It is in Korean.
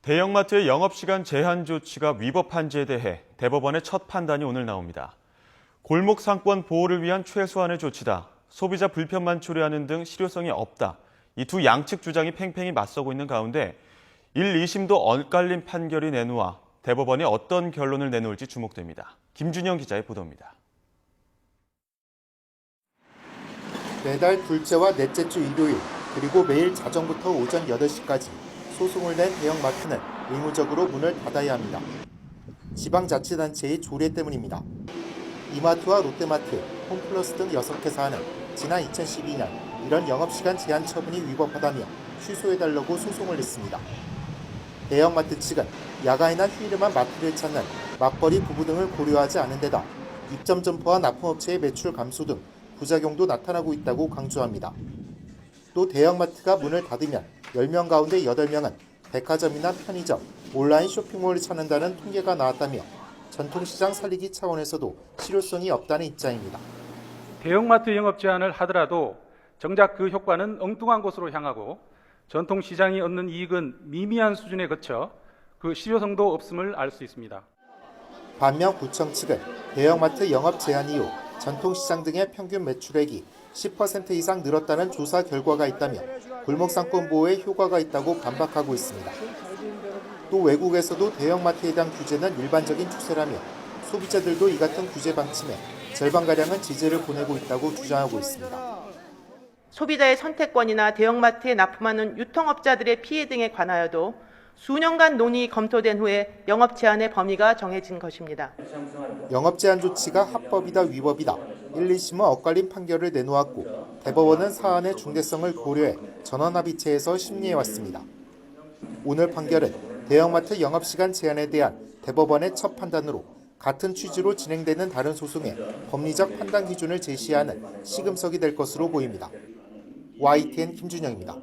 대형마트의 영업시간 제한 조치가 위법한지에 대해 대법원의 첫 판단이 오늘 나옵니다. 골목 상권 보호를 위한 최소한의 조치다, 소비자 불편만 초래하는 등 실효성이 없다. 이 두 양측 주장이 팽팽히 맞서고 있는 가운데 1, 2심도 엇갈린 판결이 내놓아 대법원이 어떤 결론을 내놓을지 주목됩니다. 김준영 기자의 보도입니다. 매달 둘째와 넷째 주 일요일, 그리고 매일 자정부터 오전 8시까지 소송을 낸 대형마트는 의무적으로 문을 닫아야 합니다. 지방자치단체의 조례 때문입니다. 이마트와 롯데마트, 홈플러스 등 6개사는 지난 2012년 이런 영업시간 제한 처분이 위법하다며 취소해달라고 소송을 냈습니다. 대형마트 측은 야간이나 휴일에만 마트를 찾는 맞벌이 부부 등을 고려하지 않은 데다 입점 점포와 납품업체의 매출 감소 등 부작용도 나타나고 있다고 강조합니다. 또 대형마트가 문을 닫으면 10명 가운데 8명은 백화점이나 편의점, 온라인 쇼핑몰을 찾는다는 통계가 나왔다며 전통시장 살리기 차원에서도 실효성이 없다는 입장입니다. 대형마트 영업 제한을 하더라도 정작 그 효과는 엉뚱한 곳으로 향하고 전통시장이 얻는 이익은 미미한 수준에 그쳐 그 실효성도 없음을 알 수 있습니다. 반면 구청 측은 대형마트 영업 제한 이후 전통시장 등의 평균 매출액이 10% 이상 늘었다는 조사 결과가 있다며 골목상권 보호에 효과가 있다고 반박하고 있습니다. 또 외국에서도 대형마트에 대한 규제는 일반적인 추세라며 소비자들도 이 같은 규제 방침에 절반가량은 지지를 보내고 있다고 주장하고 있습니다. 소비자의 선택권이나 대형마트에 납품하는 유통업자들의 피해 등에 관하여도 수년간 논의 검토된 후에 영업 제한의 범위가 정해진 것입니다. 영업 제한 조치가 합법이다 위법이다 1, 2심은 엇갈린 판결을 내놓았고 대법원은 사안의 중대성을 고려해 전원합의체에서 심리해왔습니다. 오늘 판결은 대형마트 영업시간 제한에 대한 대법원의 첫 판단으로 같은 취지로 진행되는 다른 소송에 법리적 판단 기준을 제시하는 시금석이 될 것으로 보입니다. YTN 김준영입니다.